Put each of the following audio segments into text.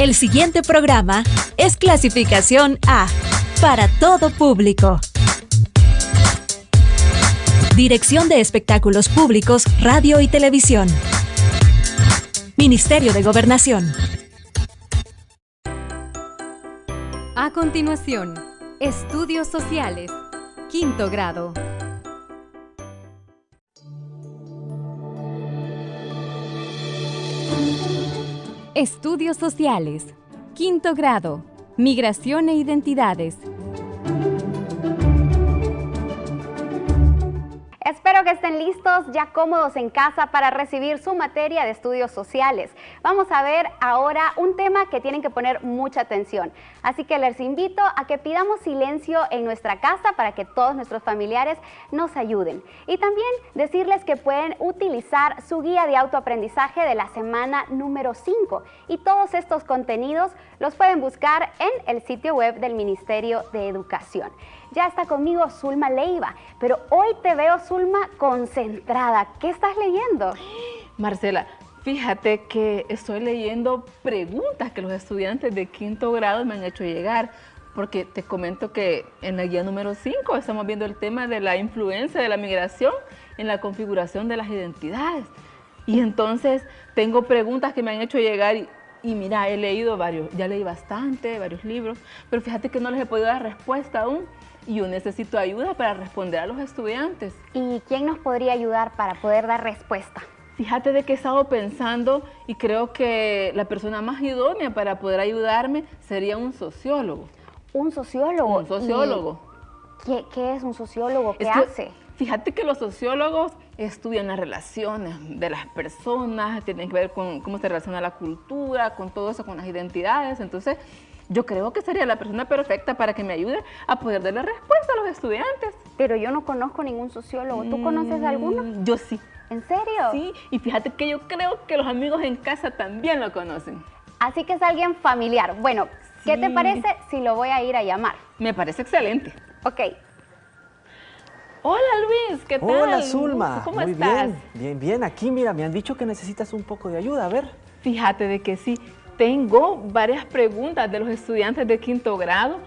El siguiente programa es clasificación A, para todo público. Dirección de Espectáculos Públicos, Radio y Televisión. Ministerio de Gobernación. A continuación, Estudios Sociales, quinto grado. Estudios Sociales, quinto grado, Migración e Identidades. Espero que estén listos, ya cómodos en casa para recibir su materia de estudios sociales. Vamos a ver ahora un tema que tienen que poner mucha atención. Así que les invito a que pidamos silencio en nuestra casa para que todos nuestros familiares nos ayuden. Y también decirles que pueden utilizar su guía de autoaprendizaje de la semana número 5. Y todos estos contenidos los pueden buscar en el sitio web del Ministerio de Educación. Ya está conmigo Zulma Leiva, pero hoy te veo, Zulma, concentrada. ¿Qué estás leyendo? Marcela, fíjate que estoy leyendo preguntas que los estudiantes de quinto grado me han hecho llegar, porque te comento que en la guía número 5 estamos viendo el tema de la influencia de la migración en la configuración de las identidades. Y entonces tengo preguntas que me han hecho llegar y mira, he leído varios, ya leí bastante, varios libros, pero fíjate que no les he podido dar respuesta aún. Y yo necesito ayuda para responder a los estudiantes. ¿Y quién nos podría ayudar para poder dar respuesta? Fíjate de que he estado pensando y creo que la persona más idónea para poder ayudarme sería un sociólogo. ¿Un sociólogo? Un sociólogo. ¿Qué es un sociólogo? ¿Qué hace? Fíjate que los sociólogos estudian las relaciones de las personas, tienen que ver con cómo se relaciona la cultura, con todo eso, con las identidades. Entonces, yo creo que sería la persona perfecta para que me ayude a poder darle respuesta a los estudiantes. Pero yo no conozco ningún sociólogo. ¿Tú conoces alguno? Yo sí. ¿En serio? Sí, y fíjate que yo creo que los amigos en casa también lo conocen. Así que es alguien familiar. Bueno, ¿qué te parece si lo voy a ir a llamar? Me parece excelente. Ok. Hola Luis, ¿qué tal? Hola Zulma, ¿Cómo muy estás? Bien. Aquí mira, me han dicho que necesitas un poco de ayuda, a ver. Fíjate de que sí. Tengo varias preguntas de los estudiantes de quinto grado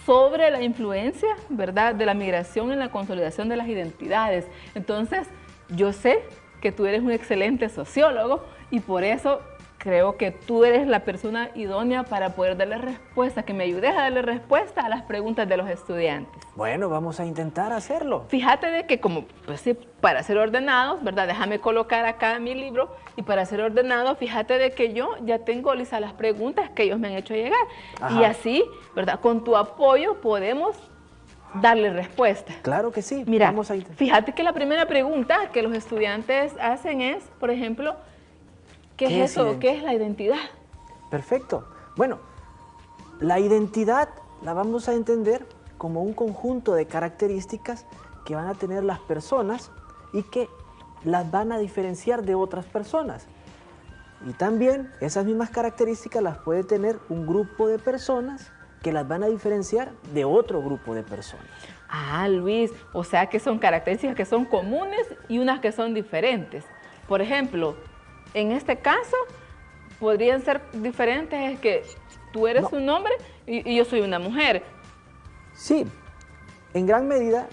sobre la influencia, ¿verdad?, de la migración en la consolidación de las identidades. Entonces, yo sé que tú eres un excelente sociólogo y por eso creo que tú eres la persona idónea para poder darle respuesta, que me ayudes a darle respuesta a las preguntas de los estudiantes. Bueno, vamos a intentar hacerlo. Fíjate de que como, pues sí, para ser ordenados, ¿verdad? Déjame colocar acá mi libro y para ser ordenado, fíjate de que yo ya tengo listas las preguntas que ellos me han hecho llegar. Ajá. Y así, ¿verdad? Con tu apoyo podemos darle respuesta. Claro que sí. Mira, vamos a intentar. Fíjate que la primera pregunta que los estudiantes hacen es, por ejemplo, ¿qué es eso? ¿Qué es la identidad? Perfecto. Bueno, la identidad la vamos a entender como un conjunto de características que van a tener las personas y que las van a diferenciar de otras personas. Y también esas mismas características las puede tener un grupo de personas que las van a diferenciar de otro grupo de personas. Ah, Luis, o sea que son características que son comunes y unas que son diferentes. Por ejemplo, en este caso, podrían ser diferentes, es que tú eres un hombre y yo soy una mujer. Sí, en gran medida,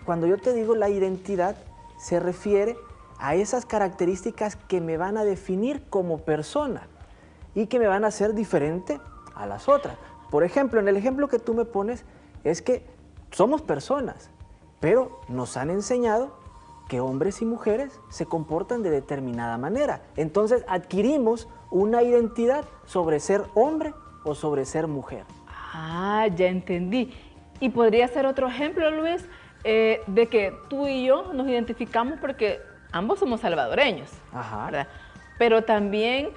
cuando yo te digo la identidad, se refiere a esas características que me van a definir como persona y que me van a hacer diferente a las otras. Por ejemplo, en el ejemplo que tú me pones, es que somos personas, pero nos han enseñado que hombres y mujeres se comportan de determinada manera. Entonces adquirimos una identidad sobre ser hombre o sobre ser mujer. Ah, ya entendí. Y podría ser otro ejemplo, Luis, de que tú y yo nos identificamos porque ambos somos salvadoreños, ¿verdad? Pero también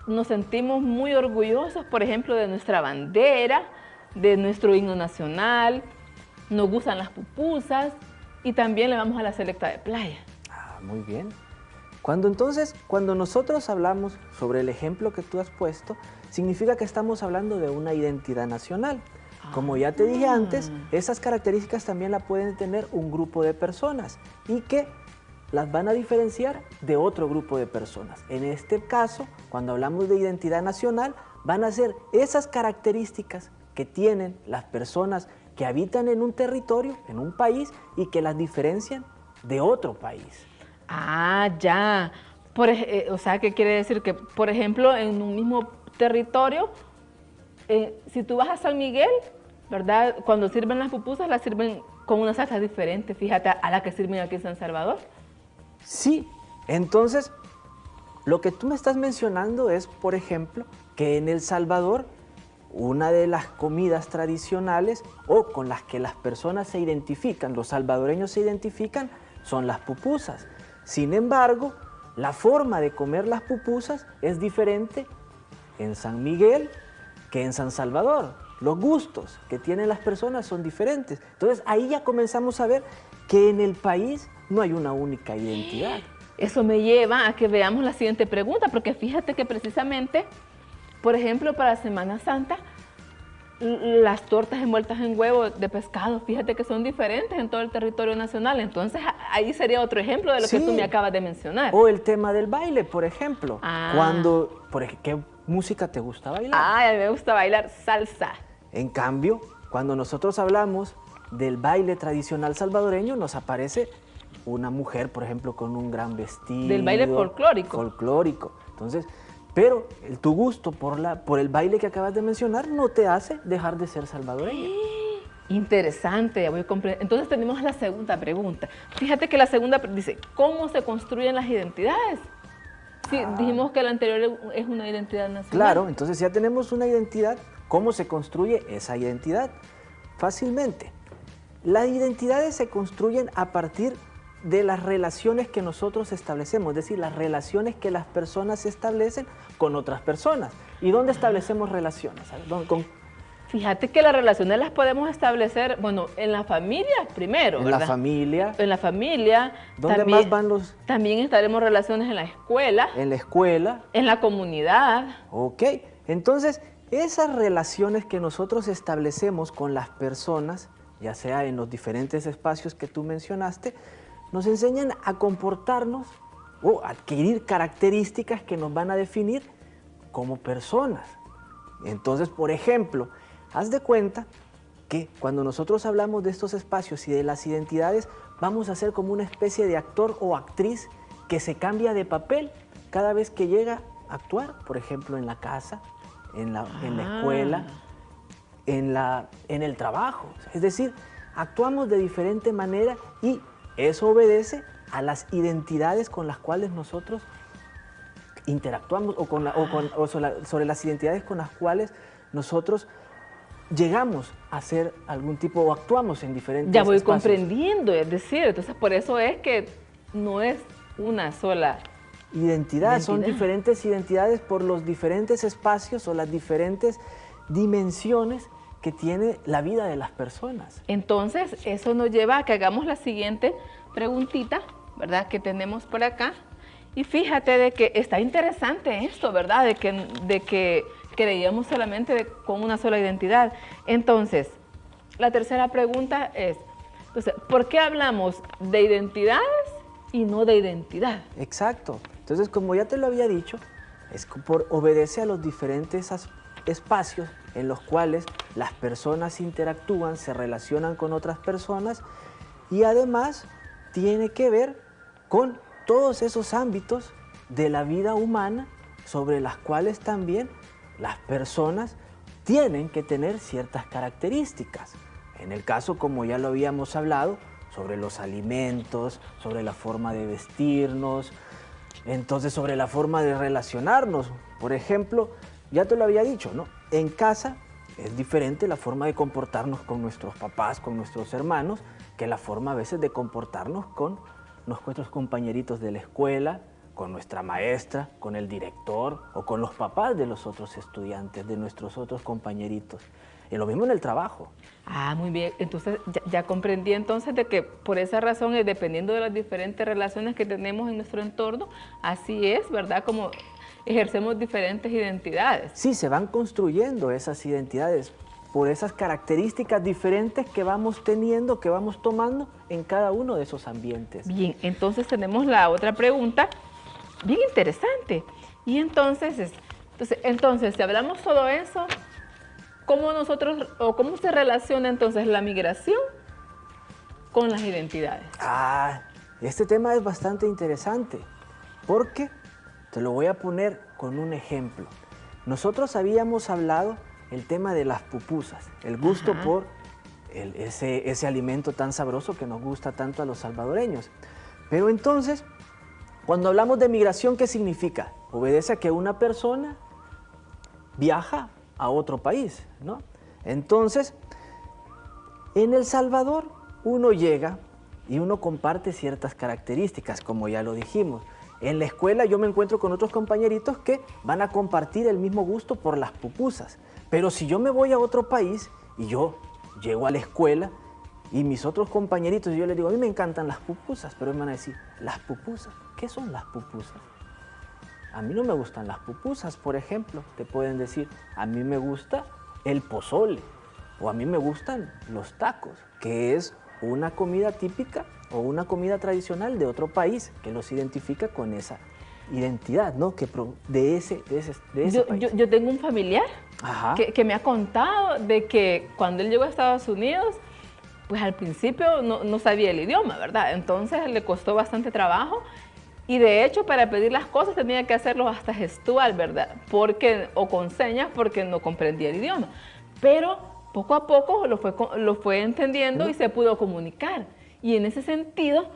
nos sentimos muy orgullosos, por ejemplo, de nuestra bandera, de nuestro himno nacional, nos gustan las pupusas y también le vamos a la selecta de playa. Ah, muy bien. Cuando nosotros hablamos sobre el ejemplo que tú has puesto, significa que estamos hablando de una identidad nacional. Como ya te dije antes, esas características también las pueden tener un grupo de personas y que las van a diferenciar de otro grupo de personas. En este caso, cuando hablamos de identidad nacional, van a ser esas características que tienen las personas que habitan en un territorio, en un país, y que las diferencian de otro país. Ah, ya. O sea, ¿qué quiere decir? Que, por ejemplo, en un mismo territorio, si tú vas a San Miguel, ¿verdad? Cuando sirven las pupusas, las sirven con una salsa diferente, fíjate, a la que sirven aquí en San Salvador. Sí, entonces, lo que tú me estás mencionando es, por ejemplo, que en El Salvador, una de las comidas tradicionales o con las que las personas se identifican, los salvadoreños se identifican, son las pupusas. Sin embargo, la forma de comer las pupusas es diferente en San Miguel que en San Salvador. Los gustos que tienen las personas son diferentes. Entonces, ahí ya comenzamos a ver que en el país no hay una única identidad. Eso me lleva a que veamos la siguiente pregunta, porque fíjate que precisamente, por ejemplo, para Semana Santa, las tortas envueltas en huevo de pescado, fíjate que son diferentes en todo el territorio nacional. Entonces, ahí sería otro ejemplo de lo que tú me acabas de mencionar. O el tema del baile, por ejemplo. ¿Qué música te gusta bailar? A mí me gusta bailar salsa. En cambio, cuando nosotros hablamos del baile tradicional salvadoreño, nos aparece una mujer, por ejemplo, con un gran vestido. Del baile folclórico. Folclórico. Entonces, pero tu gusto por el baile que acabas de mencionar no te hace dejar de ser salvadoreña. Interesante, ya voy a comprender. Entonces tenemos la segunda pregunta. Fíjate que la segunda dice, ¿cómo se construyen las identidades? Sí, dijimos que la anterior es una identidad nacional. Claro, entonces ya tenemos una identidad. ¿Cómo se construye esa identidad? Fácilmente. Las identidades se construyen a partir de las relaciones que nosotros establecemos, es decir, las relaciones que las personas establecen con otras personas. ¿Y dónde establecemos relaciones? Fíjate que las relaciones las podemos establecer, bueno, en la familia primero, ¿verdad? En la familia. En la familia. ¿Dónde también, más van los...? También estaremos relaciones en la escuela. En la escuela. En la comunidad. Ok, entonces esas relaciones que nosotros establecemos con las personas, ya sea en los diferentes espacios que tú mencionaste, nos enseñan a comportarnos o adquirir características que nos van a definir como personas. Entonces, por ejemplo, haz de cuenta que cuando nosotros hablamos de estos espacios y de las identidades, vamos a ser como una especie de actor o actriz que se cambia de papel cada vez que llega a actuar, por ejemplo, en la casa, en la escuela, en el trabajo. Es decir, actuamos de diferente manera y eso obedece a las identidades con las cuales nosotros interactuamos sobre las identidades con las cuales nosotros llegamos a ser algún tipo o actuamos en diferentes Ya voy espacios. comprendiendo, es decir, entonces por eso es que no es una sola identidad. Son diferentes identidades por los diferentes espacios o las diferentes dimensiones que tiene la vida de las personas. Entonces, eso nos lleva a que hagamos la siguiente preguntita, ¿verdad? Que tenemos por acá. Y fíjate de que está interesante esto, ¿verdad? De que creíamos solamente con una sola identidad. Entonces, la tercera pregunta es, entonces, ¿por qué hablamos de identidades y no de identidad? Exacto. Entonces, como ya te lo había dicho, obedece a los diferentes espacios en los cuales las personas interactúan, se relacionan con otras personas y además tiene que ver con todos esos ámbitos de la vida humana sobre las cuales también las personas tienen que tener ciertas características. En el caso, como ya lo habíamos hablado, sobre los alimentos, sobre la forma de vestirnos, entonces sobre la forma de relacionarnos. Por ejemplo, ya te lo había dicho, ¿no? En casa es diferente la forma de comportarnos con nuestros papás, con nuestros hermanos, que la forma a veces de comportarnos con nuestros compañeritos de la escuela, con nuestra maestra, con el director o con los papás de los otros estudiantes, de nuestros otros compañeritos. Y lo mismo en el trabajo. Ah, muy bien. Entonces, ya comprendí entonces de que por esa razón, dependiendo de las diferentes relaciones que tenemos en nuestro entorno, así es, ¿verdad? Como ejercemos diferentes identidades. Sí, se van construyendo esas identidades por esas características diferentes que vamos teniendo, que vamos tomando en cada uno de esos ambientes. Bien, entonces tenemos la otra pregunta, bien interesante. Y entonces, Entonces, si hablamos todo eso, ¿cómo nosotros, o cómo se relaciona entonces la migración con las identidades? Este tema es bastante interesante, porque te lo voy a poner con un ejemplo. Nosotros habíamos hablado el tema de las pupusas, el gusto por ese alimento tan sabroso que nos gusta tanto a los salvadoreños. Pero entonces, cuando hablamos de migración, ¿qué significa? Obedece a que una persona viaja a otro país, ¿no? Entonces, en El Salvador uno llega y uno comparte ciertas características, como ya lo dijimos. En la escuela yo me encuentro con otros compañeritos que van a compartir el mismo gusto por las pupusas. Pero si yo me voy a otro país y yo llego a la escuela y mis otros compañeritos, y yo les digo, a mí me encantan las pupusas, pero me van a decir, ¿las pupusas? ¿Qué son las pupusas? A mí no me gustan las pupusas, por ejemplo. Te pueden decir, a mí me gusta el pozole o a mí me gustan los tacos, que es una comida típica o una comida tradicional de otro país que los identifica con esa identidad, ¿no? De ese país. Yo tengo un familiar que me ha contado de que cuando él llegó a Estados Unidos, pues al principio no sabía el idioma, ¿verdad? Entonces le costó bastante trabajo y de hecho para pedir las cosas tenía que hacerlo hasta gestual, ¿verdad? O con señas porque no comprendía el idioma. Pero poco a poco lo fue entendiendo y se pudo comunicar. Y en ese sentido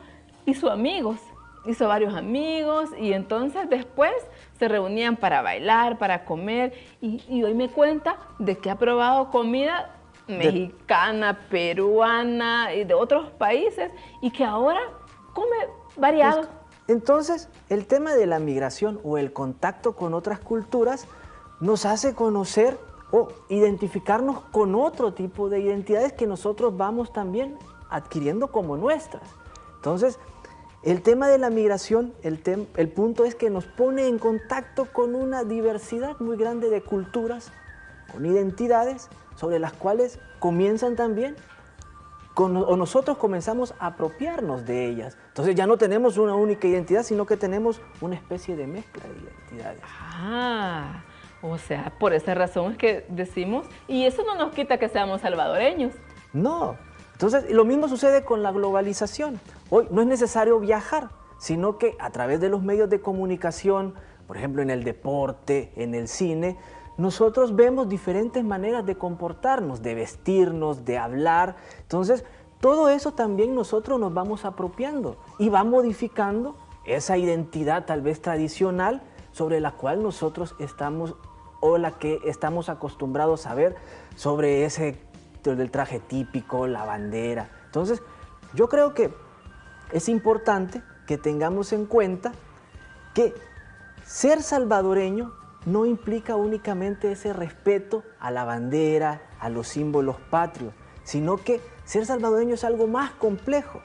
hizo amigos, hizo varios amigos y entonces después se reunían para bailar, para comer y hoy me cuenta de que ha probado comida mexicana, peruana y de otros países y que ahora come variado. Entonces, el tema de la migración o el contacto con otras culturas nos hace conocer o identificarnos con otro tipo de identidades que nosotros vamos también adquiriendo como nuestras. Entonces, el tema de la migración, el punto es que nos pone en contacto con una diversidad muy grande de culturas, con identidades sobre las cuales comienzan también, o nosotros comenzamos a apropiarnos de ellas. Entonces ya no tenemos una única identidad, sino que tenemos una especie de mezcla de identidades. O sea, por esa razón es que decimos, y eso no nos quita que seamos salvadoreños. No. Entonces, lo mismo sucede con la globalización. Hoy no es necesario viajar, sino que a través de los medios de comunicación, por ejemplo, en el deporte, en el cine, nosotros vemos diferentes maneras de comportarnos, de vestirnos, de hablar. Entonces, todo eso también nosotros nos vamos apropiando y va modificando esa identidad tal vez tradicional sobre la cual nosotros estamos o la que estamos acostumbrados a ver sobre del traje típico, la bandera. Entonces, yo creo que es importante que tengamos en cuenta que ser salvadoreño no implica únicamente ese respeto a la bandera, a los símbolos patrios, sino que ser salvadoreño es algo más complejo.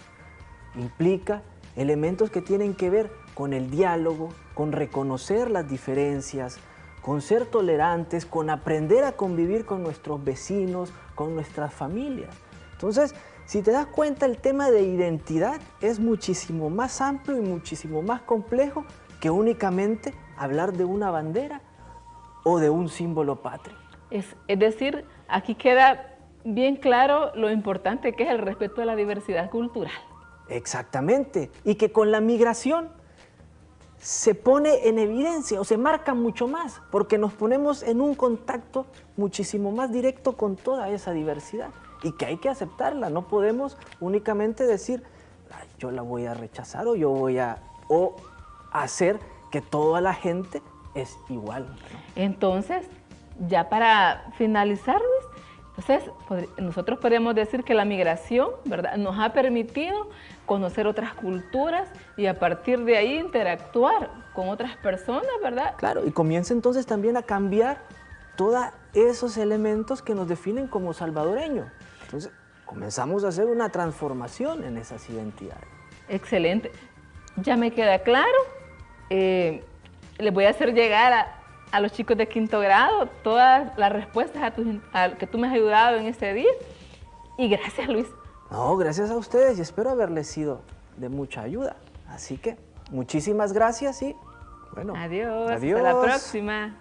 Implica elementos que tienen que ver con el diálogo, con reconocer las diferencias, con ser tolerantes, con aprender a convivir con nuestros vecinos, con nuestras familias. Entonces, si te das cuenta, el tema de identidad es muchísimo más amplio y muchísimo más complejo que únicamente hablar de una bandera o de un símbolo patrio. Es decir, aquí queda bien claro lo importante que es el respeto a la diversidad cultural. Exactamente, y que con la migración se pone en evidencia o se marca mucho más, porque nos ponemos en un contacto muchísimo más directo con toda esa diversidad y que hay que aceptarla. No podemos únicamente decir, yo la voy a rechazar o yo voy a hacer que toda la gente es igual. Entonces, ya para finalizar, Luis, entonces nosotros podríamos decir que la migración, ¿verdad?, nos ha permitido conocer otras culturas y a partir de ahí interactuar con otras personas, ¿verdad? Claro, y comienza entonces también a cambiar todos esos elementos que nos definen como salvadoreños. Entonces, comenzamos a hacer una transformación en esas identidades. Excelente. Ya me queda claro. Les voy a hacer llegar a los chicos de quinto grado todas las respuestas que tú me has ayudado en este día. Y gracias, Luis. No, gracias a ustedes y espero haberles sido de mucha ayuda. Así que muchísimas gracias y bueno. Adiós. Adiós. Hasta la próxima.